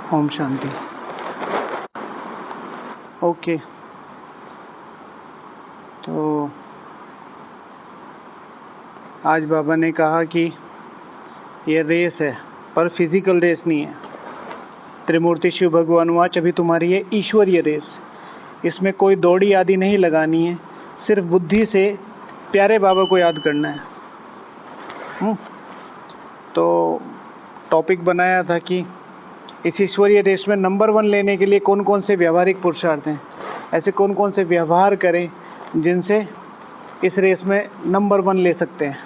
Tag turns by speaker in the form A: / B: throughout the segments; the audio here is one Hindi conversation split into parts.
A: ओम शांति। ओके, तो आज बाबा ने कहा कि ये रेस है पर फिजिकल रेस नहीं है। त्रिमूर्ति शिव भगवान वाच, अभी तुम्हारी ये ईश्वरीय रेस, इसमें कोई दौड़ी आदि नहीं लगानी है, सिर्फ बुद्धि से प्यारे बाबा को याद करना है। तो टॉपिक बनाया था कि इस ईश्वरीय रेस में नंबर 1 लेने के लिए कौन कौन से व्यवहारिक पुरुषार्थ हैं, ऐसे कौन कौन से व्यवहार करें जिनसे इस रेस में नंबर 1 ले सकते हैं।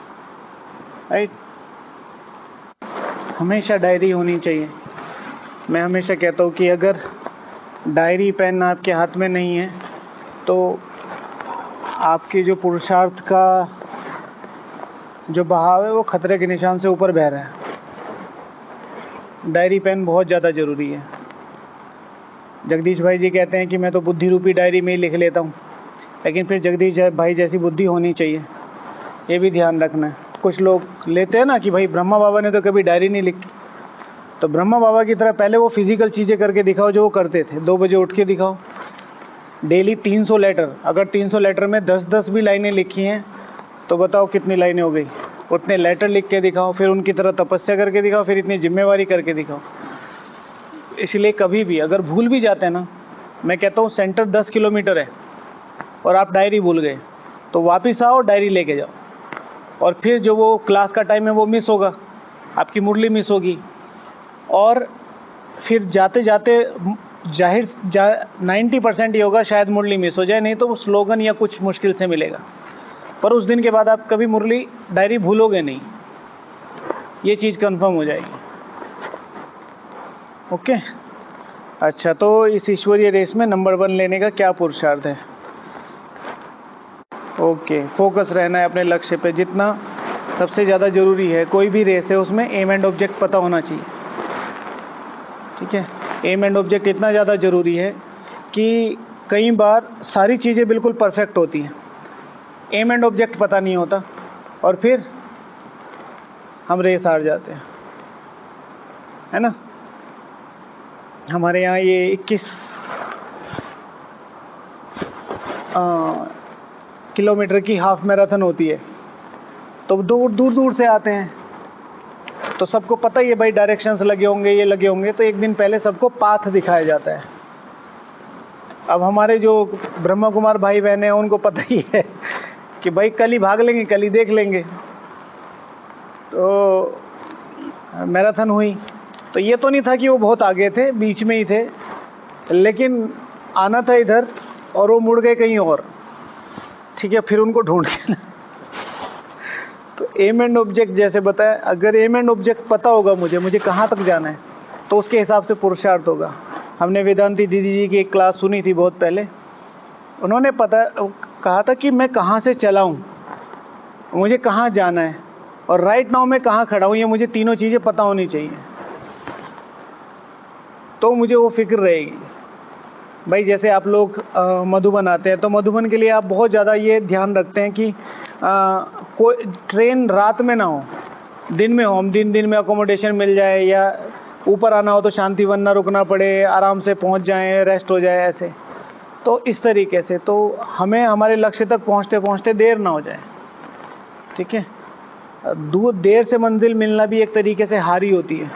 A: राइट, हमेशा डायरी होनी चाहिए। मैं हमेशा कहता हूँ कि अगर डायरी पेन आपके हाथ में नहीं है तो आपके जो पुरुषार्थ का जो बहाव है वो खतरे के निशान से ऊपर बह रहा है। डायरी पेन बहुत ज़्यादा ज़रूरी है। जगदीश भाई जी कहते हैं कि मैं तो बुद्धि रूपी डायरी में ही लिख लेता हूँ, लेकिन फिर जगदीश भाई जैसी बुद्धि होनी चाहिए, ये भी ध्यान रखना है। कुछ लोग लेते हैं ना कि भाई ब्रह्मा बाबा ने तो कभी डायरी नहीं लिखी, तो ब्रह्मा बाबा की तरह पहले वो फिजिकल चीज़ें करके दिखाओ जो वो करते थे। 2 बजे उठ के दिखाओ, डेली 300 लेटर, अगर 300 लेटर में 10-10 भी लाइनें लिखी हैं तो बताओ कितनी लाइनें हो गई। उतने लेटर लिख के दिखाओ, फिर उनकी तरह तपस्या करके दिखाओ, फिर इतनी जिम्मेवारी करके दिखाओ। इसलिए कभी भी अगर भूल भी जाते हैं ना, मैं कहता हूँ सेंटर 10 किलोमीटर है और आप डायरी भूल गए तो वापस आओ, डायरी लेके जाओ, और फिर जो वो क्लास का टाइम है वो मिस होगा, आपकी मुरली मिस होगी, और फिर जाते जाते 90% ये होगा शायद मुरली मिस हो जाए, नहीं तो वो स्लोगन या कुछ मुश्किल से मिलेगा। पर उस दिन के बाद आप कभी मुरली डायरी भूलोगे नहीं, ये चीज़ कंफर्म हो जाएगी। ओके, अच्छा, तो इस ईश्वरीय रेस में नंबर 1 लेने का क्या पुरुषार्थ है? ओके, फोकस रहना है अपने लक्ष्य पे। जितना सबसे ज़्यादा ज़रूरी है, कोई भी रेस है उसमें एम एंड ऑब्जेक्ट पता होना चाहिए। ठीक है, एम एंड ऑब्जेक्ट इतना ज़्यादा ज़रूरी है कि कई बार सारी चीज़ें बिल्कुल परफेक्ट होती हैं, एम एंड ऑब्जेक्ट पता नहीं होता और फिर हम रेस हार जाते हैं, है ना। हमारे यहाँ ये 21 किलोमीटर की हाफ मैराथन होती है, तो दूर दूर से आते हैं, तो सबको पता ही है भाई डायरेक्शंस लगे होंगे, ये लगे होंगे, तो एक दिन पहले सबको पाथ दिखाया जाता है। अब हमारे जो ब्रह्मा कुमार भाई बहन हैं उनको पता ही है कि भाई कल ही भाग लेंगे, कल ही देख लेंगे। तो मैराथन हुई तो ये तो नहीं था कि वो बहुत आगे थे, बीच में ही थे, लेकिन आना था इधर और वो मुड़ गए कहीं और। ठीक है, फिर उनको ढूंढ के तो एम एंड ऑब्जेक्ट जैसे बताया, अगर एम एंड ऑब्जेक्ट पता होगा मुझे कहाँ तक जाना है, तो उसके हिसाब से पुरुषार्थ होगा। हमने वेदांती दीदी जी की एक क्लास सुनी थी बहुत पहले, उन्होंने कहा था कि मैं कहाँ से चला हूँ, मुझे कहाँ जाना है, और राइट नाउ मैं कहाँ खड़ा हूँ, ये मुझे तीनों चीज़ें पता होनी चाहिए, तो मुझे वो फिक्र रहेगी। भाई जैसे आप लोग मधुबन आते हैं, तो मधुबन के लिए आप बहुत ज़्यादा ये ध्यान रखते हैं कि कोई ट्रेन रात में ना हो, दिन में हो। हम दिन में अकोमोडेशन मिल जाए, या ऊपर आना हो तो शांतिवन ना रुकना पड़े, आराम से पहुंच जाएं, रेस्ट हो जाए, ऐसे। तो इस तरीके से तो हमें हमारे लक्ष्य तक पहुंचते पहुंचते देर ना हो जाए। ठीक है, देर से मंजिल मिलना भी एक तरीके से हारी होती है,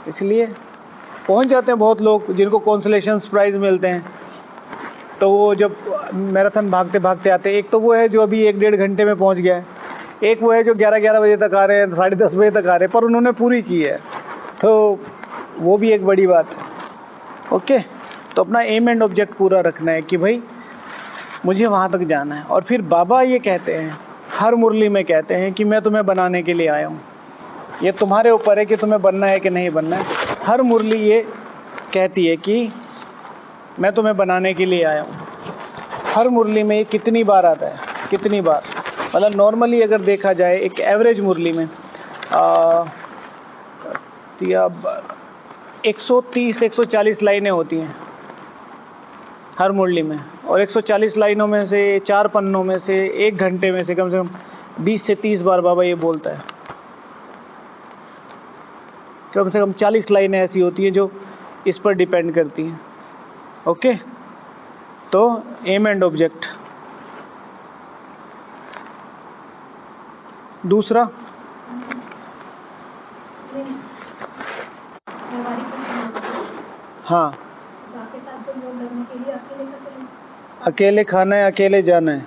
A: इसलिए पहुंच जाते हैं बहुत लोग जिनको कॉन्सोलेशन प्राइज़ मिलते हैं। तो वो जब मैराथन भागते भागते आते हैं, एक तो वो है जो अभी 1-1.5 घंटे में पहुंच गया है, एक वो है जो 11-11 बजे तक आ रहे हैं, 10:30 बजे तक आ रहे हैं, पर उन्होंने पूरी की है, तो वो भी एक बड़ी बात है। ओके, तो अपना एम एंड ऑब्जेक्ट पूरा रखना है कि भाई मुझे वहाँ तक जाना है। और फिर बाबा ये कहते हैं, हर मुरली में कहते हैं कि मैं तुम्हें बनाने के लिए आया हूँ, ये तुम्हारे ऊपर है कि तुम्हें बनना है कि नहीं बनना है। हर मुरली ये कहती है कि मैं तुम्हें बनाने के लिए आया हूँ। हर मुरली में ये कितनी बार आता है, कितनी बार, मतलब नॉर्मली अगर देखा जाए एक एवरेज मुरली में 130-140 लाइनें होती हैं हर मुरली में, और 140 लाइनों में से 4 पन्नों में से 1 घंटे में से कम 20 से 30 बार बाबा ये बोलता है। कम से कम 40 लाइनें ऐसी होती हैं जो इस पर डिपेंड करती हैं। ओके, तो एम एंड ऑब्जेक्ट। दूसरा हाँ, अकेले खाना है, अकेले जाना है,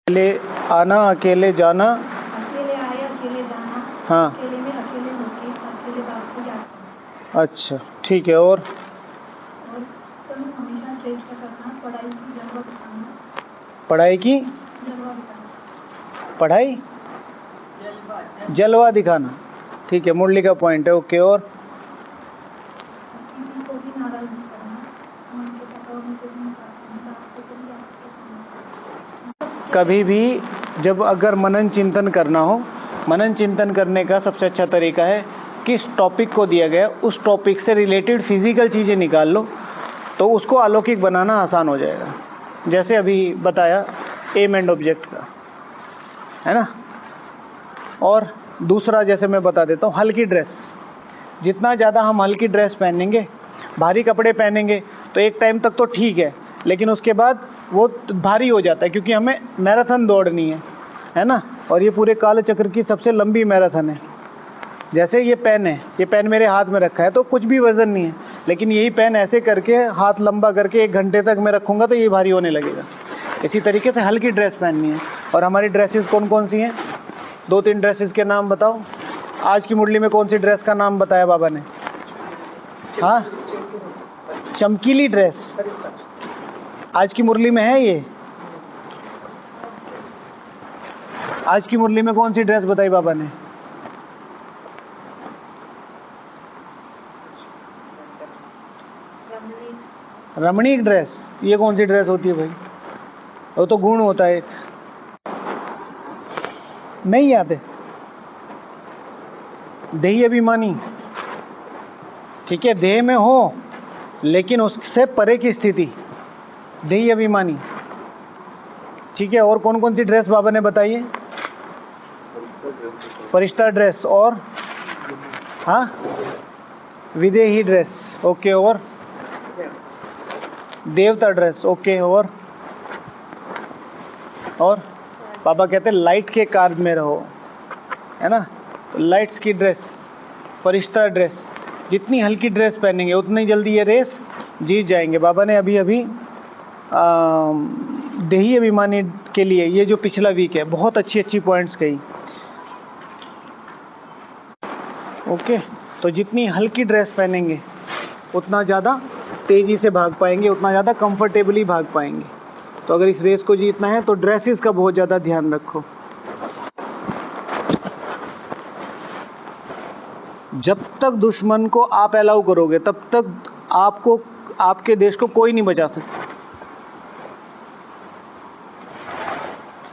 A: अकेले आना, अकेले जाना,
B: अकेले आए, अकेले जाना,
A: हाँ,
B: अकेले में अकेले होके अकेले बात को जाना।
A: अच्छा ठीक है। और
B: कर्म हमेशा श्रेष्ठ करना, पढ़ाई की जलवा दिखाना,
A: पढ़ाई की
B: जलवा दिखाना,
A: पढ़ाई जलवा दिखाना, ठीक है, मुरली का पॉइंट है। ओके, और
B: किसी को भी नाराज नहीं करना, मन के पकाओ में कुछ नहीं करना, आपको कभी आपको
A: कभी भी जब अगर मनन चिंतन करना हो, मनन चिंतन करने का सबसे अच्छा तरीका है किस टॉपिक को दिया गया उस टॉपिक से रिलेटेड फिजिकल चीज़ें निकाल लो, तो उसको अलौकिक बनाना आसान हो जाएगा। जैसे अभी बताया एम एंड ऑब्जेक्ट का, है ना। और दूसरा जैसे मैं बता देता हूँ, हल्की ड्रेस। जितना ज़्यादा हम हल्की ड्रेस पहनेंगे, भारी कपड़े पहनेंगे तो एक टाइम तक तो ठीक है, लेकिन उसके बाद वो भारी हो जाता है, क्योंकि हमें मैराथन दौड़नी है ना। और ये पूरे काल चक्र की सबसे लंबी मैराथन है। जैसे ये पेन है, ये पेन मेरे हाथ में रखा है तो कुछ भी वजन नहीं है, लेकिन यही पेन ऐसे करके हाथ लंबा करके 1 घंटे तक मैं रखूँगा तो ये भारी होने लगेगा। इसी तरीके से हल्की ड्रेस पहननी है। और हमारी ड्रेसेस कौन कौन सी हैं? 2-3 ड्रेसेस के नाम बताओ। आज की मुरली में कौन सी ड्रेस का नाम बताया बाबा ने? हाँ, चमकीली ड्रेस आज की मुरली में है। ये आज की मुरली में कौन सी ड्रेस बताई बाबा ने? रमणीक ड्रेस। ये कौन सी ड्रेस होती है भाई? वो तो गुण होता है। नहीं याद है? देही अभिमानी, ठीक है, देह में हो लेकिन उससे परे की स्थिति, देही अभिमानी, ठीक है। और कौन कौन सी ड्रेस बाबा ने बताई है? फरिश्ता ड्रेस, और हाँ, विदेही ड्रेस, ओके, और देवता ड्रेस, ओके, और बाबा कहते हैं लाइट के कार्य में रहो, है ना। तो लाइट्स की ड्रेस, फरिश्ता ड्रेस, जितनी हल्की ड्रेस पहनेंगे उतनी जल्दी ये रेस जीत जाएंगे। बाबा ने अभी अभी देही अभिमानी के लिए ये जो पिछला वीक है बहुत अच्छी अच्छी पॉइंट्स कही। ओके, तो जितनी हल्की ड्रेस पहनेंगे उतना ज़्यादा तेज़ी से भाग पाएंगे, उतना ज़्यादा कंफर्टेबली भाग पाएंगे। तो अगर इस रेस को जीतना है तो ड्रेसेस का बहुत ज़्यादा ध्यान रखो। जब तक दुश्मन को आप अलाउ करोगे तब तक आपको, आपके देश को कोई नहीं बचा सकता,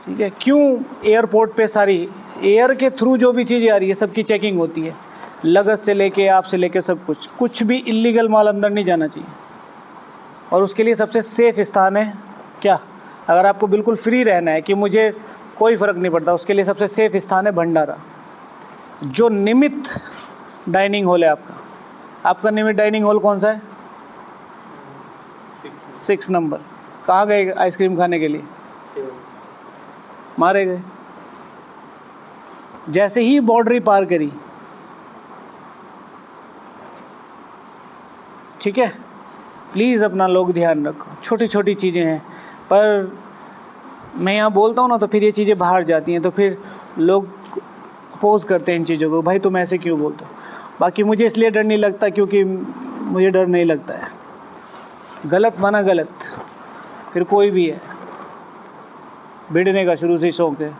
A: ठीक है। क्यों? एयरपोर्ट पे सारी एयर के थ्रू जो भी चीज़ें आ रही है सबकी चेकिंग होती है, लगत से लेके आपसे लेके सब कुछ, कुछ भी इलीगल माल अंदर नहीं जाना चाहिए। और उसके लिए सबसे सेफ स्थान है क्या? अगर आपको बिल्कुल फ्री रहना है कि मुझे कोई फ़र्क नहीं पड़ता, उसके लिए सबसे सेफ स्थान है भंडारा, जो निमित्त डाइनिंग हॉल है आपका निमित्त डाइनिंग हॉल कौन सा है? 6 नंबर। कहाँ गए आइसक्रीम खाने के लिए? मारे गए। जैसे ही बाउंड्री पार करी, ठीक है। प्लीज़ अपना लोग ध्यान रखो, छोटी छोटी चीज़ें हैं, पर मैं यहाँ बोलता हूँ ना तो फिर ये चीज़ें बाहर जाती हैं, तो फिर लोग अपोज करते हैं इन चीज़ों को, भाई तुम ऐसे क्यों बोलते हो। बाकी मुझे इसलिए डर नहीं लगता क्योंकि मुझे डर नहीं लगता है। गलत माना गलत, फिर कोई भी है, भिड़ने का शुरू से ही शौक है,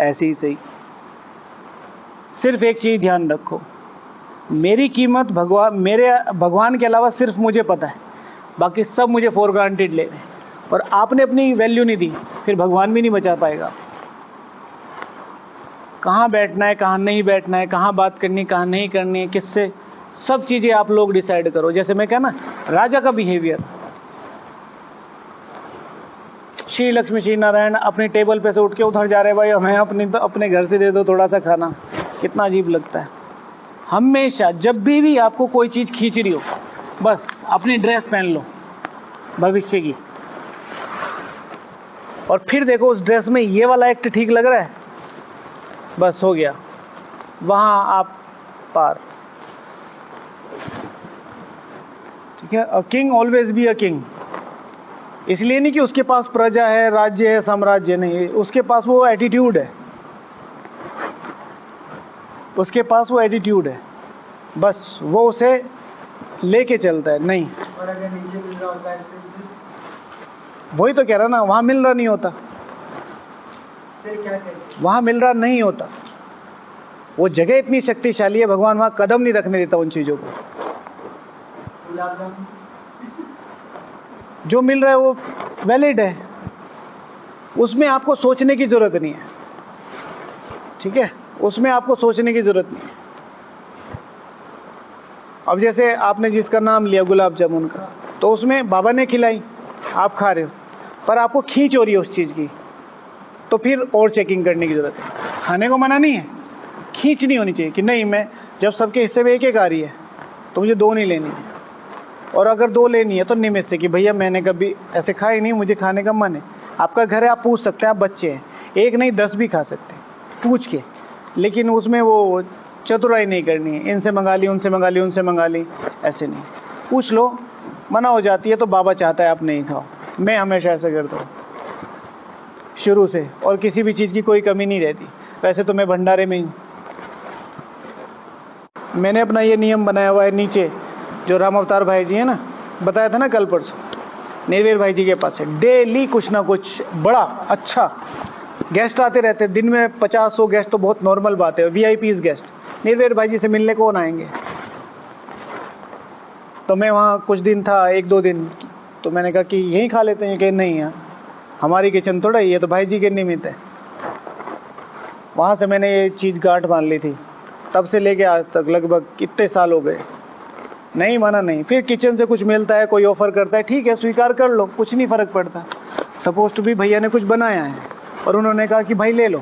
A: ऐसे ही सही। सिर्फ एक चीज़ ध्यान रखो, मेरी कीमत भगवान के अलावा सिर्फ मुझे पता है, बाकी सब मुझे फॉर ग्रांटेड ले रहे हैं। और आपने अपनी वैल्यू नहीं दी, फिर भगवान भी नहीं बचा पाएगा। कहाँ बैठना है, कहाँ नहीं बैठना है, कहाँ बात करनी है, कहाँ नहीं करनी है, किससे, सब चीज़ें आप लोग डिसाइड करो। जैसे मैं कहना, राजा का बिहेवियर, श्री लक्ष्मी श्री नारायण अपनी टेबल पे से उठ के उधर जा रहे, भाई हमें अपने घर से दे दो थोड़ा सा खाना, कितना अजीब लगता है। हमेशा जब भी आपको कोई चीज़ खींच रही हो, बस अपनी ड्रेस पहन लो भविष्य की, और फिर देखो उस ड्रेस में ये वाला एक्ट ठीक लग रहा है, बस हो गया, वहाँ आप पार। ठीक है, a king always be a king. इसलिए नहीं कि उसके पास प्रजा है, राज्य है, साम्राज्य नहीं, उसके पास वो एटीट्यूड है, उसके पास वो एटीट्यूड है, बस वो उसे लेके चलता है। नहीं,
C: और अगर नीचे मिल रहा होता है
A: वही तो कह रहा ना, वहाँ मिल रहा नहीं होता,
C: फिर क्या करें?
A: वहाँ मिल रहा नहीं होता। वो जगह इतनी शक्तिशाली है, भगवान वहाँ कदम नहीं रखने देता उन चीज़ों को।
C: गुलाब जामुन
A: जो मिल रहा है वो वैलिड है, उसमें आपको सोचने की ज़रूरत नहीं है। ठीक है, उसमें आपको सोचने की ज़रूरत नहीं है। अब जैसे आपने जिसका नाम लिया गुलाब जामुन का, तो उसमें बाबा ने खिलाई, आप खा रहे हो, पर आपको खींच हो रही है उस चीज़ की, तो फिर और चेकिंग करने की ज़रूरत है। खाने को मना नहीं है, खींच नहीं होनी चाहिए कि नहीं, मैं जब सबके हिस्से में एक एक आ रही है तो मुझे 2 नहीं लेनी है, और अगर 2 लेनी है तो निमित्त से कि भैया मैंने कभी ऐसे खाई नहीं, मुझे खाने का मन है। आपका घर है, आप पूछ सकते हैं, आप बच्चे हैं, 1 नहीं 10 भी खा सकते हैं पूछ के, लेकिन उसमें वो चतुराई नहीं करनी है, इनसे मंगा ली, उनसे मंगा ली, उनसे मंगा ली, ऐसे नहीं। पूछ लो, मना हो जाती है तो बाबा चाहता है आप नहीं खाओ। मैं हमेशा ऐसा करता हूँ शुरू से, और किसी भी चीज़ की कोई कमी नहीं रहती। वैसे तो मैं भंडारे में ही, मैंने अपना ये नियम बनाया हुआ है। नीचे जो राम अवतार भाई जी है ना, बताया था ना कल परसों, निर्वेर भाई जी के पास है, डेली कुछ ना कुछ बड़ा अच्छा गेस्ट आते रहते हैं। दिन में 50-100 गेस्ट तो बहुत नॉर्मल बात है, VIPs गेस्ट। निर्वेर भाई जी से मिलने कौन आएंगे? तो मैं वहाँ कुछ दिन था, 1-2 दिन, तो मैंने कहा कि यहीं खा लेते हैं। कि नहीं यार, हमारी किचन थोड़ा ही है, तो भाई जी के निमित्त है। वहाँ से मैंने ये चीज़ गांठ बांध ली थी, तब से लेके आज तक लगभग कितने साल हो गए, नहीं माना नहीं। फिर किचन से कुछ मिलता है, कोई ऑफ़र करता है, ठीक है स्वीकार कर लो, कुछ नहीं फ़र्क पड़ता। सपोज टू भी भैया ने कुछ बनाया है और उन्होंने कहा कि भाई ले लो,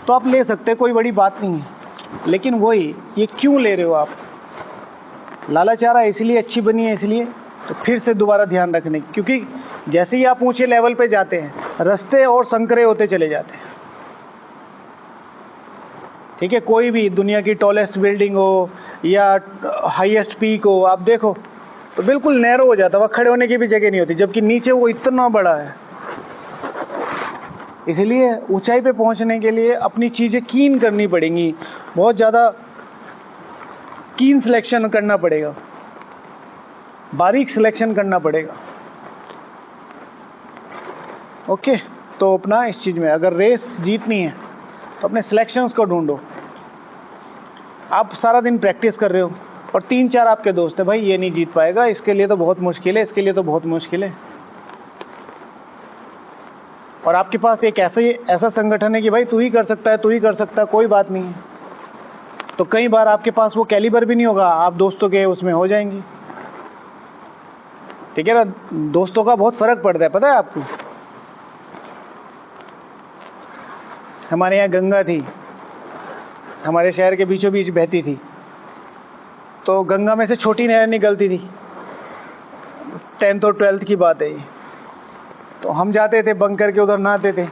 A: तो आप ले सकते हैं, कोई बड़ी बात नहीं है। लेकिन वही, ये क्यों ले रहे हो आप? लालच आ रहा है इसलिए, अच्छी बनी है इसलिए, तो फिर से दोबारा ध्यान रखने की, क्योंकि जैसे ही आप ऊंचे लेवल पे जाते हैं, रास्ते और संकरे होते चले जाते हैं। ठीक है, कोई भी दुनिया की टॉलेस्ट बिल्डिंग हो या हाईएस्ट पीक हो, आप देखो तो बिल्कुल नैरो हो जाता है, वहाँ खड़े होने की भी जगह नहीं होती, जबकि नीचे वो इतना बड़ा है। इसलिए ऊंचाई पे पहुंचने के लिए अपनी चीज़ें कीन करनी पड़ेंगी, बहुत ज़्यादा कीन सिलेक्शन करना पड़ेगा, बारीक सिलेक्शन करना पड़ेगा। ओके, तो अपना इस चीज़ में अगर रेस जीतनी है तो अपने सिलेक्शंस को ढूंढो। आप सारा दिन प्रैक्टिस कर रहे हो और 3-4 आपके दोस्त हैं, भाई ये नहीं जीत पाएगा, इसके लिए तो बहुत मुश्किल है, इसके लिए तो बहुत मुश्किल है। और आपके पास एक ऐसा संगठन है कि भाई तू ही कर सकता है, तू ही कर सकता है, कोई बात नहीं है, तो कई बार आपके पास वो कैलिबर भी नहीं होगा, आप दोस्तों के उसमें हो जाएंगी। ठीक है ना, दोस्तों का बहुत फ़र्क पड़ता है, पता है आपको। हमारे यहाँ गंगा थी, हमारे शहर के बीचों बीच बहती थी, तो गंगा में से छोटी नहर निकलती थी, 10th और 12th की बात है ये। तो हम जाते थे बंक करके, उधर नहाते थे,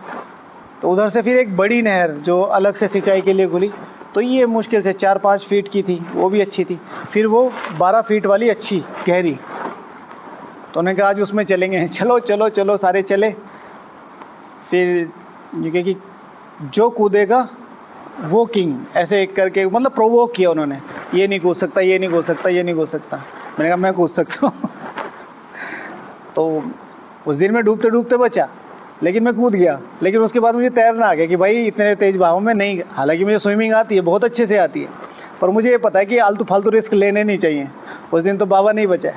A: तो उधर से फिर एक बड़ी नहर जो अलग से सिंचाई के लिए खुली, तो ये मुश्किल से 4-5 फीट की थी, वो भी अच्छी थी। फिर वो 12 फीट वाली अच्छी गहरी, तो उन्होंने कहा आज उसमें चलेंगे। चलो चलो चलो, सारे चले। फिर ये कहे कि जो कूदेगा वो किंग, ऐसे एक करके मतलब प्रोवोक किया उन्होंने, ये नहीं कूद सकता, ये नहीं कूद सकता, ये नहीं कूद सकता। मैंने कहा मैं कूद सकता हूँ। तो उस दिन मैं डूबते डूबते बचा, लेकिन मैं कूद गया। लेकिन उसके बाद मुझे तैरना आ गया कि भाई इतने तेज बहाव में नहीं, हालांकि मुझे स्विमिंग आती है, बहुत अच्छे से आती है, पर मुझे ये पता है कि आलतू फालतू रिस्क लेने नहीं चाहिए। उस दिन तो बाबा नहीं बचा।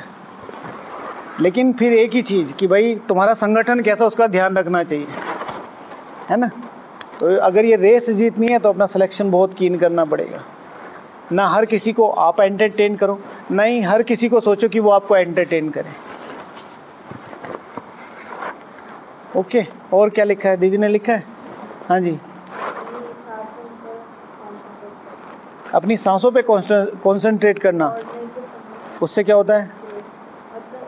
A: लेकिन फिर एक ही चीज़ कि भाई तुम्हारा संगठन कैसा, उसका ध्यान रखना चाहिए, है ना। तो अगर ये रेस जीतनी है तो अपना सिलेक्शन बहुत कीन करना पड़ेगा। ना हर किसी को आप एंटरटेन करो, ना ही हर किसी को सोचो कि वो आपको एंटरटेन करे। ओके, और क्या लिखा है? दीदी ने लिखा है, हाँ जी। अपनी सांसों पे कंसंट्रेट करना,
B: और नहीं तो समझ
A: उससे क्या होता है?
B: मतलब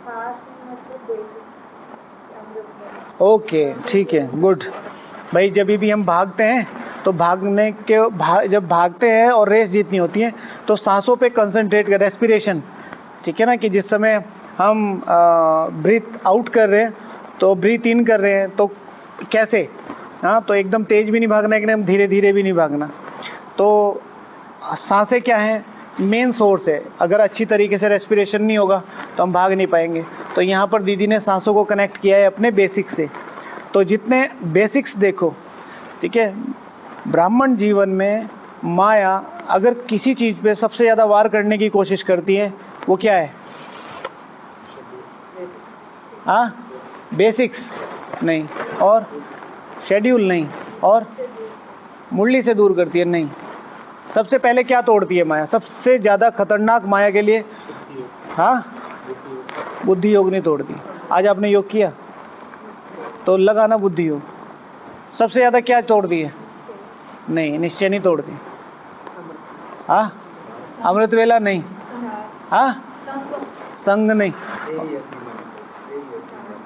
B: खास मतलब बेसिक अमृत वाला।
A: ओके, ठीक है, गुड। भाई जब भी हम भागते हैं तो जब भागते हैं और रेस जीतनी होती है तो सांसों पे कंसंट्रेट कर, रेस्पिरेशन, ठीक है ना, कि जिस समय हम ब्रीथ आउट कर रहे हैं तो ब्रीथ इन कर रहे हैं तो कैसे, हाँ, तो एकदम तेज भी नहीं भागना, एकदम धीरे धीरे भी नहीं भागना। तो सांसें क्या हैं? मेन सोर्स है। अगर अच्छी तरीके से रेस्पिरेशन नहीं होगा तो हम भाग नहीं पाएंगे। तो यहाँ पर दीदी ने सांसों को कनेक्ट किया है अपने बेसिक से। तो जितने बेसिक्स देखो, ठीक है, ब्राह्मण जीवन में माया अगर किसी चीज़ पे सबसे ज़्यादा वार करने की कोशिश करती है वो क्या है? हाँ, बेसिक्स नहीं, और शेड्यूल नहीं, और मुरली से दूर करती है नहीं। सबसे पहले क्या तोड़ती है माया? सबसे ज़्यादा खतरनाक माया के लिए, हाँ, बुद्धि योग नहीं तोड़ती। आज आपने योग किया तो लगा ना बुद्धि योग। सबसे ज़्यादा क्या तोड़ती है? नहीं, निश्चय नहीं तोड़ती। हाँ, अमृत वेला नहीं, हाँ, संग नहीं,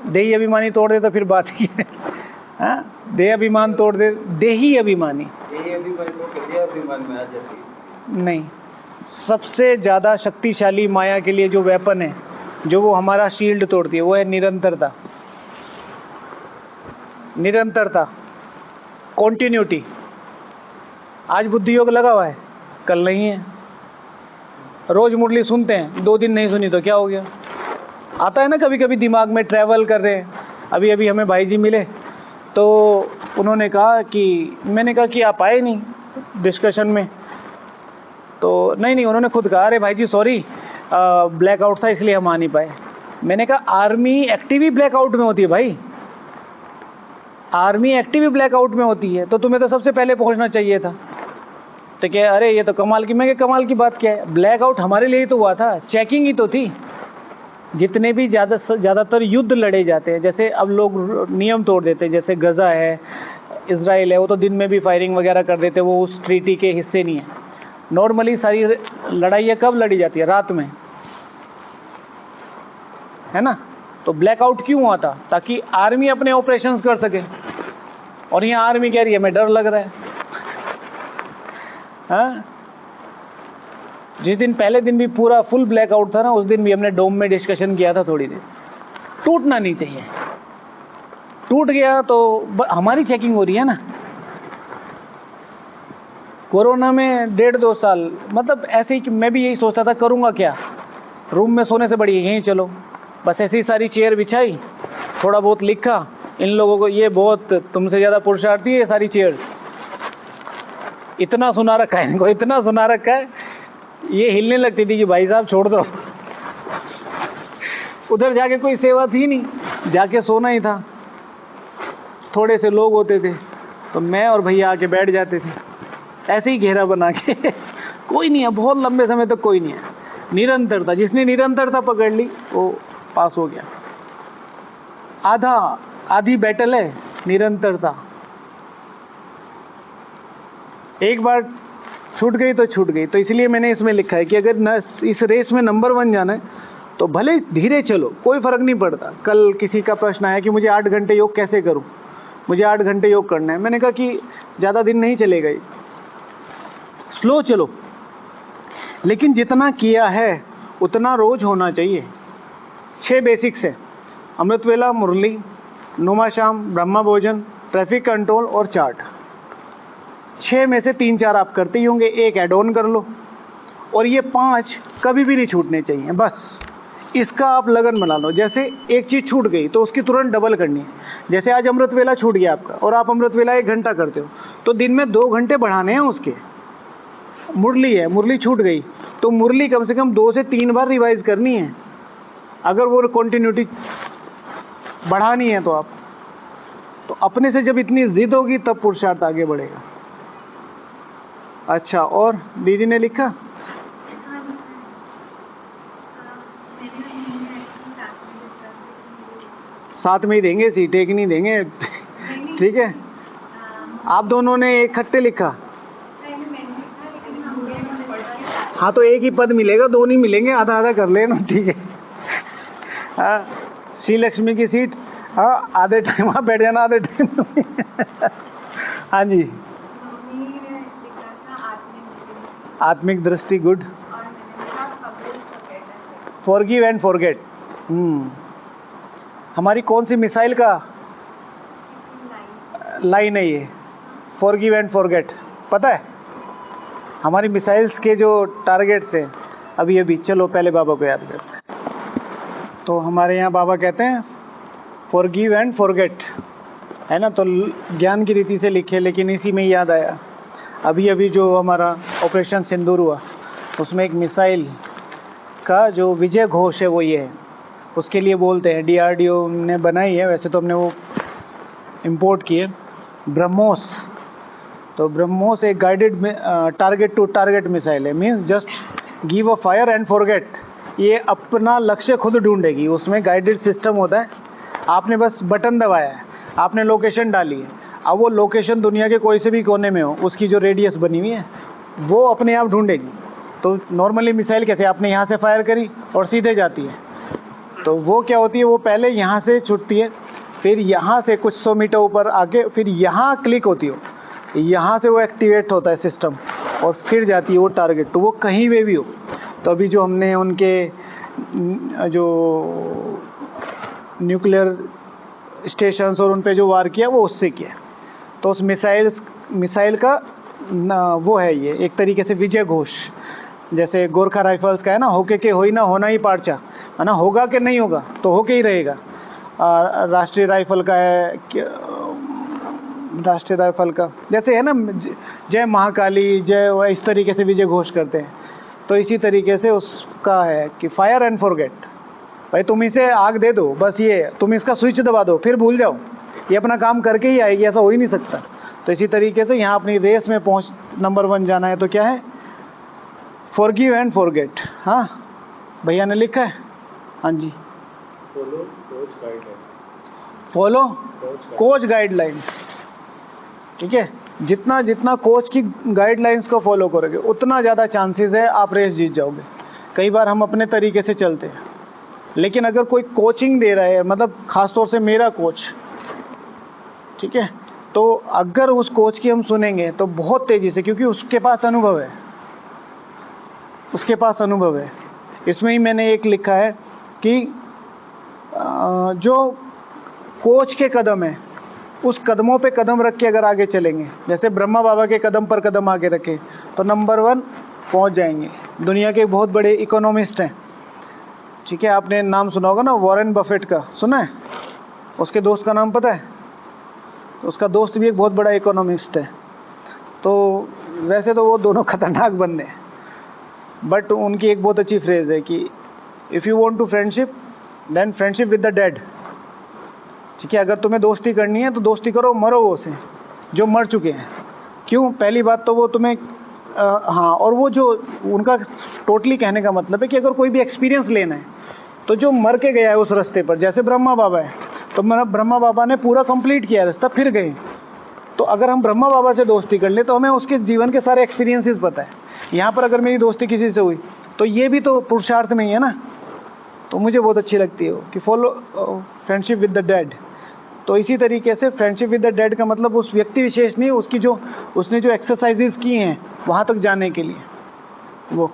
A: देही अभिमानी तोड़ दे तो फिर बात ही है। हाँ, देह अभिमान तोड़ दे, देही अभिमानी नहीं। सबसे ज़्यादा शक्तिशाली माया के लिए जो वेपन है, जो वो हमारा शील्ड तोड़ती है, वो है निरंतरता। निरंतरता, कॉन्टिन्यूटी। आज बुद्धि योग लगा हुआ है, कल नहीं है। रोज मुरली सुनते हैं, 2 दिन नहीं सुनी तो क्या हो गया? आता है ना कभी कभी दिमाग में, ट्रैवल कर रहे हैं। अभी अभी हमें भाई जी मिले तो उन्होंने कहा कि, मैंने कहा कि आप आए नहीं डिस्कशन में, तो नहीं, उन्होंने खुद कहा, अरे भाई जी सॉरी, ब्लैकआउट था इसलिए हम आ नहीं पाए। मैंने कहा आर्मी एक्टिव ही ब्लैकआउट में होती है भाई, आर्मी एक्टिव ही ब्लैकआउट में होती है, तो तुम्हें तो सबसे पहले पहुंचना चाहिए था। तो क्या, अरे ये तो कमाल की, मैं क्या कमाल की बात क्या है? ब्लैकआउट हमारे लिए ही तो हुआ था, चेकिंग ही तो थी। जितने भी ज़्यादातर युद्ध लड़े जाते हैं, जैसे अब लोग नियम तोड़ देते हैं, जैसे गजा है, इजराइल है, वो तो दिन में भी फायरिंग वगैरह कर देते हैं, वो उस ट्रीटी के हिस्से नहीं है। नॉर्मली सारी लड़ाइयाँ कब लड़ी जाती है? रात में, है ना? तो ब्लैकआउट क्यों हुआ था? ताकि आर्मी अपने ऑपरेशंस कर सके। और यहाँ आर्मी कह रही है हमें डर लग रहा है। हाँ, जिस दिन पहले दिन भी पूरा फुल ब्लैकआउट था ना, उस दिन भी हमने डोम में डिस्कशन किया था थोड़ी देर। टूटना नहीं चाहिए, टूट गया तो हमारी चेकिंग हो रही है ना। कोरोना में 1.5-2 साल, मतलब ऐसे ही कि मैं भी यही सोचता था करूँगा क्या, रूम में सोने से बढ़िया यहीं चलो। बस ऐसी सारी चेयर बिछाई, थोड़ा बहुत लिखा, इन लोगों को ये बहुत तुमसे ज़्यादा पुरुषार्थी है, सारी चेयर इतना सुना रखा है इनको, इतना सुना रखा है, ये हिलने लगती थी कि भाई साहब छोड़ दो। उधर जाके कोई सेवा थी नहीं, जाके सोना ही था। थोड़े से लोग होते थे तो मैं और भैया आके बैठ जाते थे, ऐसे ही घेरा बना के। कोई नहीं है, बहुत लंबे समय तक कोई नहीं है। निरंतरता, जिसने निरंतरता पकड़ ली वो पास हो गया। आधी बैटल है निरंतरता। एक बार छूट गई तो छूट गई। तो इसलिए मैंने इसमें लिखा है कि अगर इस रेस में नंबर 1 जाना है तो भले धीरे चलो, कोई फर्क नहीं पड़ता। कल किसी का प्रश्न आया कि मुझे 8 घंटे योग कैसे करूं, मुझे 8 घंटे योग करना है। मैंने कहा कि ज़्यादा दिन नहीं चलेगा, स्लो चलो, लेकिन जितना किया है उतना रोज होना चाहिए। 6 बेसिक्स है: अमृत वेला, मुरली, नुमा शाम, ब्रह्मा भोजन, ट्रैफिक कंट्रोल और चार्ट। 6 में से 3-4 आप करते ही होंगे, एक ऐड ऑन कर लो, और ये 5 कभी भी नहीं छूटने चाहिए। बस इसका आप लगन बना लो। जैसे एक चीज़ छूट गई तो उसकी तुरंत डबल करनी है। जैसे आज अमृत वेला छूट गया आपका और आप अमृत वेला 1 घंटा करते हो तो दिन में 2 घंटे बढ़ाने हैं उसके। मुरली है, मुरली छूट गई तो मुरली कम से कम 2 से 3 बार रिवाइज करनी है, अगर वो कंटिन्यूटी बढ़ानी है तो आप। तो अपने से जब इतनी जिद होगी तब पुरुषार्थ आगे बढ़ेगा। अच्छा, और दीदी ने लिखा साथ में ही देंगे, सीट एक नहीं देंगे। ठीक है, आप दोनों ने इकट्ठे लिखा। हाँ तो एक ही पद मिलेगा, दो नहीं मिलेंगे, आधा आधा कर लेना, ठीक है। हाँ, श्री लक्ष्मी की सीट, हाँ आधे टाइम वहाँ बैठ जाना, आधे टाइम। हाँ जी, आत्मिक दृष्टि, गुड। फॉरगिव एंड फॉरगेट, हमारी कौन सी मिसाइल का लाइन है ये? फॉरगिव एंड फॉरगेट, पता है हमारी मिसाइल्स के जो टारगेट्स हैं अभी चलो पहले बाबा को याद करते हैं। तो हमारे यहाँ बाबा कहते हैं फॉरगिव एंड फॉरगेट, है ना, तो ज्ञान की रीति से लिखे, लेकिन इसी में याद आया अभी जो हमारा ऑपरेशन सिंदूर हुआ उसमें एक मिसाइल का जो विजय घोष है वो ये है, उसके लिए बोलते हैं, DRDO ने बनाई है, वैसे तो हमने वो इंपोर्ट की है, ब्रह्मोस। तो ब्रह्मोस एक guided target to target missile है, means just give a fire and forget. ये अपना लक्ष्य खुद ढूंढेगी, उसमें गाइडेड सिस्टम होता है, आपने बस बटन दबाया है, आपने लोकेशन डाली है, अब वो लोकेशन दुनिया के कोई से भी कोने में हो, उसकी जो रेडियस बनी हुई है वो अपने आप ढूंढेगी। तो नॉर्मली मिसाइल कैसे, आपने यहाँ से फायर करी और सीधे जाती है, तो वो क्या होती है, वो पहले यहाँ से छूटती है, फिर यहाँ से कुछ 100 मीटर ऊपर आके फिर यहाँ क्लिक होती हो, यहाँ से वो एक्टिवेट होता है सिस्टम और फिर जाती है वो टारगेट, तो वो कहीं पे भी हो। तो अभी जो हमने उनके जो न्यूक्लियर स्टेशंस और उन पे जो वार किया वो उससे किया। तो उस मिसाइल का वो है ये एक तरीके से विजय घोष, जैसे गोरखा राइफल्स का है ना, होके के होई ना, होना ही पार्चा, है ना, होगा कि नहीं होगा तो होके ही रहेगा। राष्ट्रीय राइफल का है, राष्ट्रीय राइफल का जैसे है ना, जय महाकाली जय, वो इस तरीके से विजय घोष करते हैं। तो इसी तरीके से उसका है कि फायर एंड फॉरगेट, भाई तुम इसे आग दे दो, बस ये तुम इसका स्विच दबा दो, फिर भूल जाओ, ये अपना काम करके ही आएगी, ऐसा हो ही नहीं सकता। तो इसी तरीके से यहाँ अपनी रेस में नंबर 1 जाना है तो क्या है, फॉरगिव एंड फॉरगेट। हाँ भैया ने लिखा है, हाँ जी, फॉलो कोच गाइडलाइन, ठीक है, जितना जितना कोच की गाइडलाइंस को फॉलो करोगे उतना ज़्यादा चांसेस है आप रेस जीत जाओगे। कई बार हम अपने तरीके से चलते हैं, लेकिन अगर कोई कोचिंग दे रहा है, मतलब ख़ासतौर से मेरा कोच, ठीक है, तो अगर उस कोच की हम सुनेंगे तो बहुत तेज़ी से, क्योंकि उसके पास अनुभव है, उसके पास अनुभव है। इसमें ही मैंने एक लिखा है कि जो कोच के कदम है उस कदमों पे कदम रख के अगर आगे चलेंगे, जैसे ब्रह्मा बाबा के कदम पर कदम आगे रखे तो नंबर 1 पहुंच जाएंगे। दुनिया के बहुत बड़े इकोनॉमिस्ट हैं, ठीक है, आपने नाम सुना होगा ना, वॉरेन बफेट का सुना है? उसके दोस्त का नाम पता है? उसका दोस्त भी एक बहुत बड़ा इकोनॉमिस्ट है। तो वैसे तो वो दोनों खतरनाक बंदे हैं, बट उनकी एक बहुत अच्छी फ्रेज है कि if you want to friendship then friendship with the dead, ठीक है, अगर तुम्हें दोस्ती करनी है तो दोस्ती करो मरो वो से जो मर चुके हैं। क्यों? पहली बात तो वो तुम्हें हाँ, और वो जो उनका टोटली कहने का मतलब है कि अगर कोई भी एक्सपीरियंस लेना है तो जो मर के गया है उस रास्ते पर, जैसे ब्रह्मा बाबा है तो ब्रह्मा बाबा ने पूरा कंप्लीट किया रास्ता, फिर गए। तो अगर हम ब्रह्मा बाबा से दोस्ती कर ले तो हमें उसके जीवन के सारे एक्सपीरियंसेस पता है। यहाँ पर अगर मेरी दोस्ती किसी से हुई तो ये भी तो पुरुषार्थ में ही है ना, तो मुझे बहुत अच्छी लगती है वो कि follow friendship with the dead. तो इसी तरीके से फ्रेंडशिप विद द डेड का मतलब उस व्यक्ति विशेष नहीं, उसकी जो उसने जो एक्सरसाइजेस की हैं वहाँ तक जाने के लिए वो।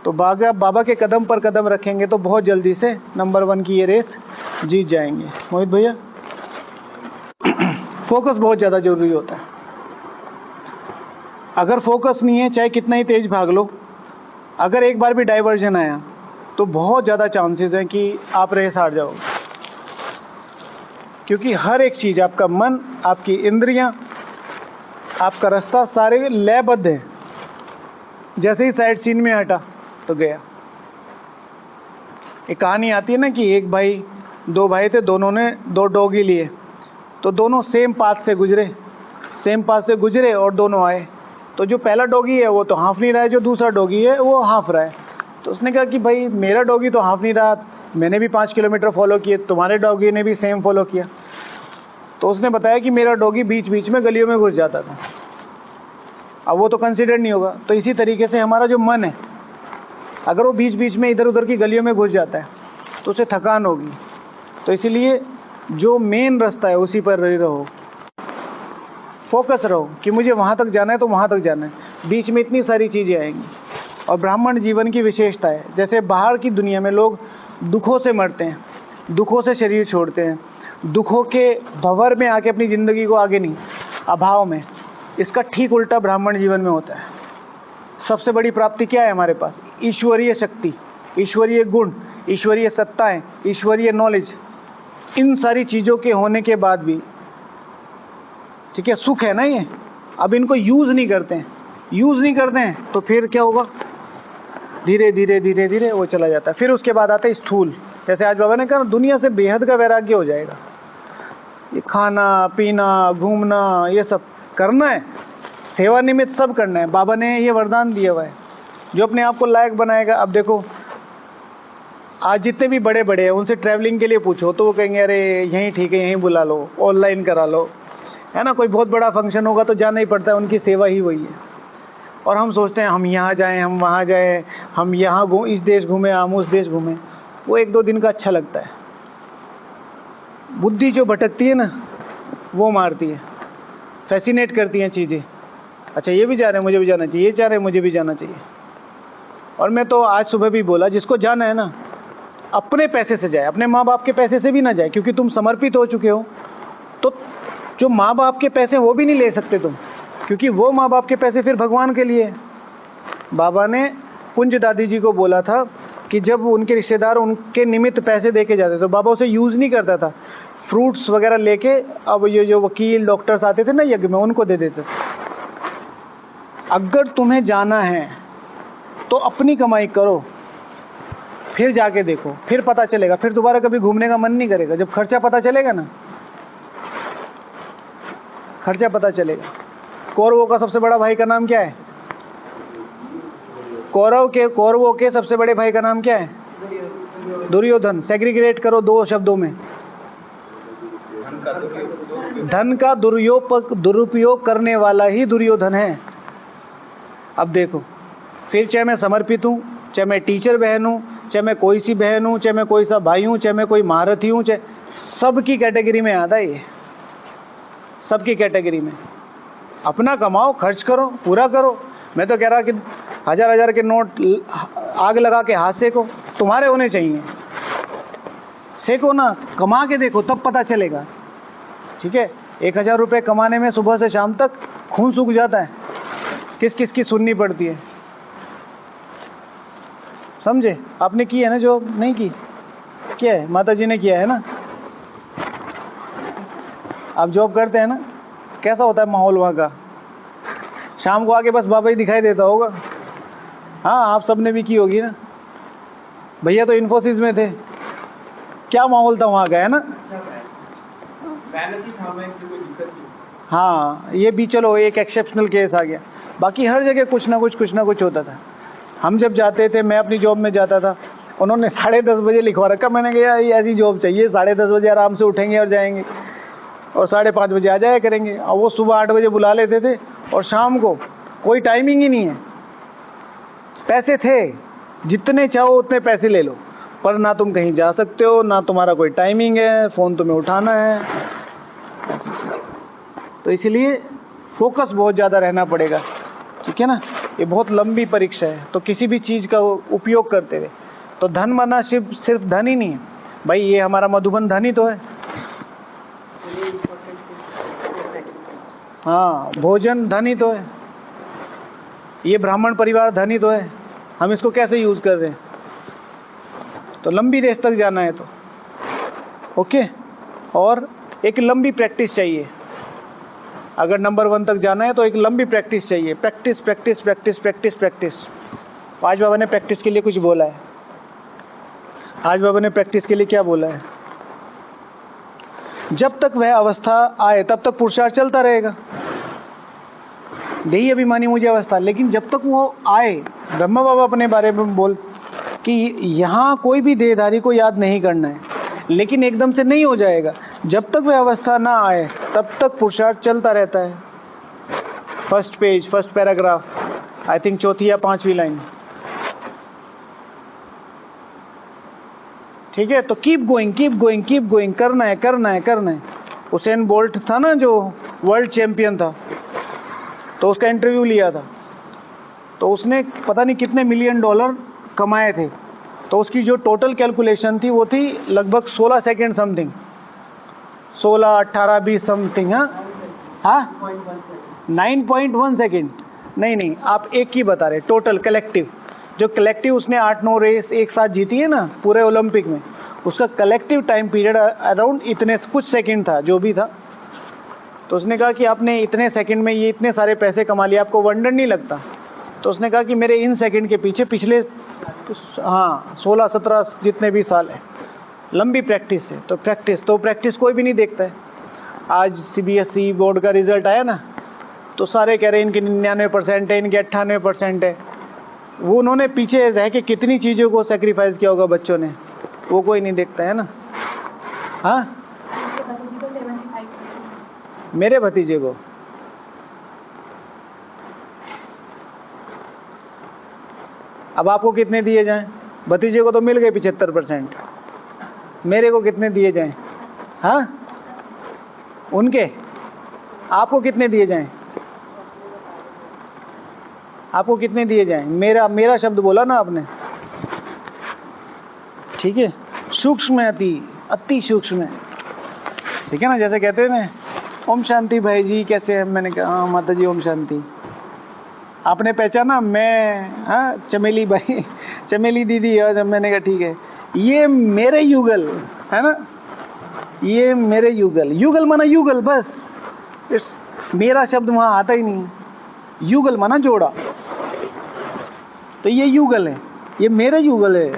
A: तो बाबा के कदम पर कदम रखेंगे तो बहुत जल्दी से नंबर 1 की ये रेस जीत जाएंगे। मोहित भैया, फोकस बहुत ज़्यादा ज़रूरी होता है। अगर फोकस नहीं है, चाहे कितना ही तेज भाग लो, अगर एक बार भी डाइवर्जन आया तो बहुत ज़्यादा चांसेस हैं कि आप रेस हार जाओगे, क्योंकि हर एक चीज़, आपका मन, आपकी इंद्रियां, आपका रास्ता सारे लयबद्ध हैं। जैसे ही साइड सीन में हटा तो गया। एक कहानी आती है ना कि एक भाई, 2 भाई थे, दोनों ने 2 डॉगी लिए, तो दोनों सेम पाथ से गुजरे और दोनों आए। तो जो पहला डॉगी है वो तो हाँफ नहीं रहा है, जो दूसरा डॉगी है वो हाँफ रहा है। तो उसने कहा कि भाई मेरा डॉगी तो हाँफ नहीं रहा, मैंने भी 5 किलोमीटर फॉलो किए, तुम्हारे डॉगी ने भी सेम फॉलो किया। तो उसने बताया कि मेरा डॉगी बीच बीच में गलियों में घुस जाता था। अब वो तो कंसिडर नहीं होगा। तो इसी तरीके से हमारा जो मन है, अगर वो बीच बीच में इधर उधर की गलियों में घुस जाता है तो उसे थकान होगी। तो इसीलिए जो मेन रास्ता है उसी पर रहो, फोकस रहो कि मुझे वहाँ तक जाना है तो वहाँ तक जाना है। बीच में इतनी सारी चीज़ें आएंगी। और ब्राह्मण जीवन की विशेषता है, जैसे बाहर की दुनिया में लोग दुखों से मरते हैं, दुखों से शरीर छोड़ते हैं, दुखों के भंवर में आके अपनी ज़िंदगी को आगे नहीं, अभाव में। इसका ठीक उल्टा ब्राह्मण जीवन में होता है। सबसे बड़ी प्राप्ति क्या है हमारे पास? ईश्वरीय शक्ति, ईश्वरीय गुण, ईश्वरीय सत्ताएं, ईश्वरीय नॉलेज। इन सारी चीज़ों के होने के बाद भी, ठीक है, सुख है ना ये। अब इनको यूज़ नहीं करते हैं, यूज़ नहीं करते हैं तो फिर क्या होगा? धीरे धीरे धीरे धीरे वो चला जाता है। फिर उसके बाद आता है स्थूल। जैसे आज बाबा ने कहा, दुनिया से बेहद का वैराग्य हो जाएगा। ये खाना पीना घूमना ये सब करना है, सेवा निमित्त सब करना है। बाबा ने ये वरदान दिया हुआ है, जो अपने आप को लायक बनाएगा। अब देखो, आज जितने भी बड़े बड़े हैं उनसे ट्रैवलिंग के लिए पूछो तो वो कहेंगे अरे यहीं ठीक है, यहीं बुला लो, ऑनलाइन करा लो, है ना। कोई बहुत बड़ा फंक्शन होगा तो जाना ही पड़ता है, उनकी सेवा ही वही है। और हम सोचते हैं हम यहाँ जाएं, हम वहाँ जाएं, हम यहाँ इस देश घूमें, हम उस देश घूमें। वो एक दो दिन का अच्छा लगता है। बुद्धि जो भटकती है ना, वो मारती है, फैसिनेट करती हैं चीज़ें। अच्छा ये भी जा रहे हैं, मुझे भी जाना चाहिए, ये जा रहे हैं, मुझे भी जाना चाहिए। और मैं तो आज सुबह भी बोला, जिसको जाना है ना अपने पैसे से जाए, अपने माँ बाप के पैसे से भी ना जाए, क्योंकि तुम समर्पित हो चुके हो। तो जो माँ बाप के पैसे वो भी नहीं ले सकते तुम, क्योंकि वो माँ बाप के पैसे फिर भगवान के लिए। बाबा ने कुंज दादी जी को बोला था कि जब उनके रिश्तेदार उनके निमित्त पैसे दे के जाते तो बाबा उसे यूज़ नहीं करता था, फ्रूट्स वगैरह लेके। अब ये जो वकील डॉक्टर्स आते थे ना यज्ञ में, उनको दे देते थे। अगर तुम्हें जाना है तो अपनी कमाई करो, फिर जाके देखो, फिर पता चलेगा। फिर दोबारा कभी घूमने का मन नहीं करेगा। जब खर्चा पता चलेगा ना, खर्चा पता चलेगा। कौरवों का सबसे बड़ा भाई का नाम क्या है? कौरवों के सबसे बड़े भाई का नाम क्या है? दुर्योधन। सेग्रीगेट करो दो शब्दों में, धन का दुरुपयोग करने वाला ही दुर्योधन है। अब देखो, फिर चाहे मैं समर्पित हूँ, चाहे मैं टीचर बहन हूँ, चाहे मैं कोई सी बहन हूँ, चाहे मैं कोई सा भाई हूँ, चाहे मैं कोई महारथी हूँ, चाहे सबकी कैटेगरी में आता है ये, सबकी कैटेगरी में। अपना कमाओ, खर्च करो, पूरा करो। मैं तो कह रहा कि हजार के नोट आग लगा के हाथ सेको, तुम्हारे होने चाहिए। सेको ना, कमा के देखो, तब पता चलेगा। ठीक है, 1000 रुपये कमाने में सुबह से शाम तक खून सूख जाता है। किस किस की सुननी पड़ती है, समझे? आपने की है ना जॉब? नहीं की? क्या है, माता जी ने किया है ना। आप जॉब करते हैं ना, कैसा होता है माहौल वहाँ का? शाम को आके बस बाबा ही दिखाई देता होगा। हाँ, आप सबने भी की होगी ना। भैया तो इन्फोसिस में थे, क्या माहौल था वहाँ का, है ना। हाँ, ये भी चलो एक एक्सेप्शनल केस आ गया। बाकी हर जगह कुछ ना कुछ होता था। हम जब जाते थे, मैं अपनी जॉब में जाता था, उन्होंने 10:30 बजे लिखवा रखा। मैंने कहा ये ऐसी जॉब चाहिए, 10:30 बजे आराम से उठेंगे और जाएंगे और 5:30 बजे आ जाया करेंगे। और वो सुबह 8 बजे बुला लेते थे और शाम को कोई टाइमिंग ही नहीं है। पैसे थे, जितने चाहो उतने पैसे ले लो, पर ना तुम कहीं जा सकते हो, ना तुम्हारा कोई टाइमिंग है, फ़ोन तुम्हें उठाना है। तो इसलिए फोकस बहुत ज़्यादा रहना पड़ेगा, ठीक है ना। ये बहुत लंबी परीक्षा है। तो किसी भी चीज़ का उपयोग करते हुए, तो धन माना सिर्फ धन ही नहीं है भाई। ये हमारा मधुबन धन ही तो है। हाँ, भोजन धन ही तो है। ये ब्राह्मण परिवार धन ही तो है। हम इसको कैसे यूज़ कर रहे हैं? तो लंबी रेस तक जाना है तो ओके। और एक लंबी प्रैक्टिस चाहिए। अगर नंबर 1 तक जाना है तो एक लंबी प्रैक्टिस चाहिए। Practice practice practice practice practice. आज बाबा ने प्रैक्टिस के लिए कुछ बोला है। आज बाबा ने प्रैक्टिस के लिए क्या बोला है? जब तक वह अवस्था आए तब तक पुरुषार्थ चलता रहेगा, देही अभिमानी मुझे अवस्था। लेकिन जब तक वो आए, ब्रह्मा बाबा अपने बारे में बोल कि यहाँ कोई भी देहधारी को याद नहीं करना है, लेकिन एकदम से नहीं हो जाएगा। जब तक वह अवस्था ना आए तब तक पुरुषार्थ चलता रहता है। First page, first paragraph, I think चौथी या पांचवी लाइन। ठीक है, तो keep going, keep going, keep going, करना है, करना है, करना है। उसेन बोल्ट था ना जो वर्ल्ड चैंपियन था, तो उसका इंटरव्यू लिया था, तो उसने पता नहीं कितने $1 मिलियन कमाए थे। तो उसकी जो टोटल कैलकुलेशन थी वो थी लगभग 16 सेकेंड समथिंग, 16, 18, 20 समथिंग। हाँ 9.1 सेकेंड। नहीं नहीं, आप एक की बता रहे, टोटल कलेक्टिव। जो कलेक्टिव उसने 8-9 रेस एक साथ जीती है ना पूरे ओलंपिक में, उसका कलेक्टिव टाइम पीरियड अराउंड इतने कुछ सेकंड था, जो भी था। तो उसने कहा कि आपने इतने सेकंड में ये इतने सारे पैसे कमा लिए, आपको वंडर नहीं लगता? तो उसने कहा कि मेरे इन सेकंड के पीछे पिछले 16-17 जितने भी साल है, लंबी प्रैक्टिस है। तो प्रैक्टिस कोई भी नहीं देखता है। आज CBSE बोर्ड का रिजल्ट आया ना, तो सारे कह रहे हैं इनके 99% है, इनके 98% है। वो उन्होंने पीछे रह के कितनी चीज़ों को सेक्रीफाइस किया होगा बच्चों ने, वो कोई नहीं देखता है ना। हाँ, मेरे भतीजे को अब आपको कितने दिए जाएं? भतीजे को तो मिल गए 75%, मेरे को कितने दिए जाएं? हाँ, उनके आपको कितने दिए जाएं? आपको कितने दिए जाएं? मेरा शब्द बोला ना आपने, ठीक है। सूक्ष्म है, अति सूक्ष्म है, ठीक है ना। जैसे कहते हैं ना, ओम शांति भाई जी कैसे हैं? मैंने कहा हाँ माता जी ओम शांति। आपने पहचाना? मैं हाँ चमेली भाई, चमेली दीदी है। जब मैंने कहा ठीक है, ये मेरे युगल है ना, ये मेरे युगल। युगल माना युगल, बस मेरा शब्द वहाँ आता ही नहीं। युगल माना जोड़ा, तो ये युगल है, ये मेरा युगल है।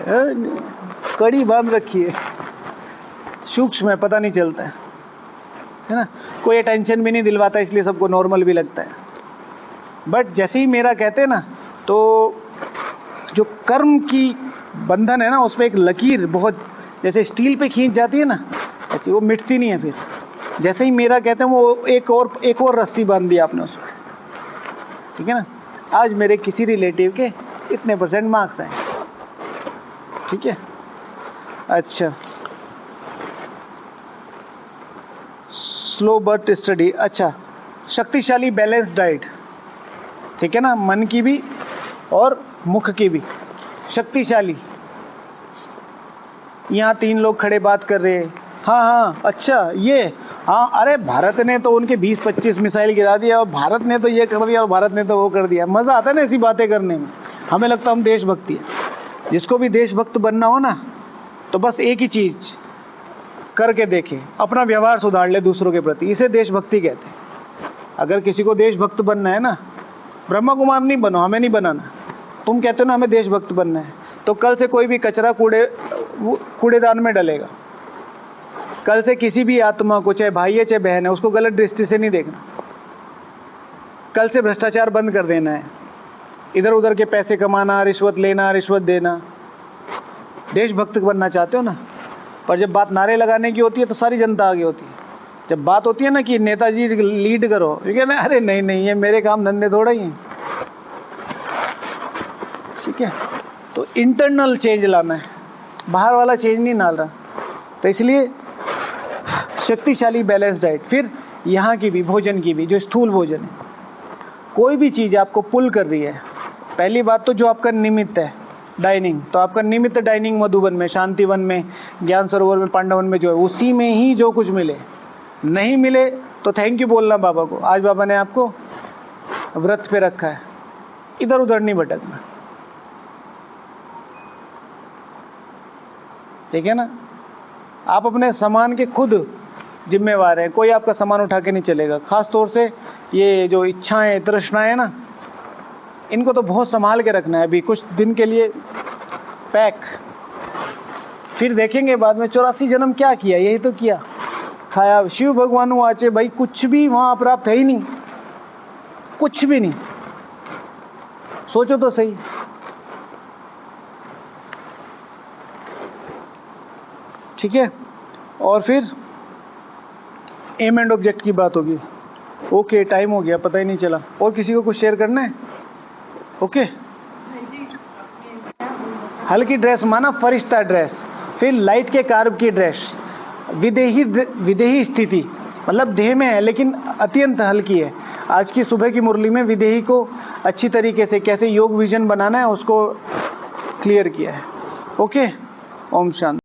A: कड़ी बांध रखी है, सूक्ष्म है, पता नहीं चलता है ना। कोई अटेंशन भी नहीं दिलवाता, इसलिए सबको नॉर्मल भी लगता है। बट जैसे ही मेरा कहते हैं ना, तो जो कर्म की बंधन है ना, उसमें एक लकीर बहुत जैसे स्टील पे खींच जाती है ना, ऐसी वो मिटती नहीं है। फिर जैसे ही मेरा कहते हैं, वो एक और रस्सी बांध दी आपने उसमें, ठीक है ना। आज मेरे किसी रिलेटिव के इतने % मार्क्स आए, ठीक है। अच्छा, स्लो बर्थ स्टडी। अच्छा, शक्तिशाली बैलेंस डाइट, ठीक है ना, मन की भी और मुख की भी शक्तिशाली। यहाँ 3 लोग खड़े बात कर रहे हैं। हाँ हाँ, अच्छा ये हाँ, अरे भारत ने तो उनके 20-25 मिसाइल गिरा दिया, और भारत ने तो ये कर दिया, और भारत ने तो वो कर दिया। मज़ा आता है ना ऐसी बातें करने में, हमें लगता है हम देशभक्ति है। जिसको भी देशभक्त बनना हो ना, तो बस एक ही चीज़ करके देखे, अपना व्यवहार सुधार ले दूसरों के प्रति, इसे देशभक्ति कहते हैं। अगर किसी को देशभक्त बनना है ना, ब्रह्मा कुमार नहीं बनो, हमें नहीं बनाना। तुम कहते हो ना हमें देशभक्त बनना है, तो कल से कोई भी कचरा कूड़ेदान में डलेगा। कल से किसी भी आत्मा को, चाहे भाई है चाहे बहन है, उसको गलत दृष्टि से नहीं देखना। कल से भ्रष्टाचार बंद कर देना है, इधर उधर के पैसे कमाना, रिश्वत लेना, रिश्वत देना। देशभक्त बनना चाहते हो ना, पर जब बात नारे लगाने की होती है तो सारी जनता आगे होती है। जब बात होती है ना कि नेताजी लीड करो, ये कहना अरे नहीं नहीं, ये मेरे काम धंधे थोड़ा ही हैं, ठीक है। तो इंटरनल चेंज लाना है, बाहर वाला चेंज नहीं डाल रहा। तो इसलिए शक्तिशाली बैलेंस डाइट। फिर यहाँ की भी, भोजन की भी, जो स्थूल भोजन है, कोई भी चीज़ आपको पुल कर रही है। पहली बात तो जो आपका निमित्त है डाइनिंग, तो आपका निमित्त डाइनिंग मधुबन में, शांतिवन में, ज्ञान सरोवर में, पांडवन में जो है, उसी में ही जो कुछ मिले। नहीं मिले तो थैंक यू बोलना बाबा को, आज बाबा ने आपको व्रत पे रखा है। इधर उधर नहीं भटकना, ठीक है ना। आप अपने सामान के खुद जिम्मेवार हैं, कोई आपका सामान उठा के नहीं चलेगा। खास तौर से ये जो इच्छाएं, तृष्णाएं ना, इनको तो बहुत संभाल के रखना है। अभी कुछ दिन के लिए पैक, फिर देखेंगे बाद में 84 जन्म क्या किया, यही तो किया, खाया। शिव भगवान आचे भाई, कुछ भी वहाँ प्राप्त है ही नहीं, कुछ भी नहीं। सोचो तो सही। ठीक है, और फिर एम एंड ऑब्जेक्ट की बात होगी। ओके, टाइम हो गया, पता ही नहीं चला। और किसी को कुछ शेयर करना है? ओके। हल्की ड्रेस माना फरिश्ता ड्रेस, फिर लाइट के कार्ब की ड्रेस, विदेही स्थिति मतलब देह में है लेकिन अत्यंत हल्की है। आज की सुबह की मुरली में विदेही को अच्छी तरीके से कैसे योग विजन बनाना है उसको क्लियर किया है। ओके, ओम शांति।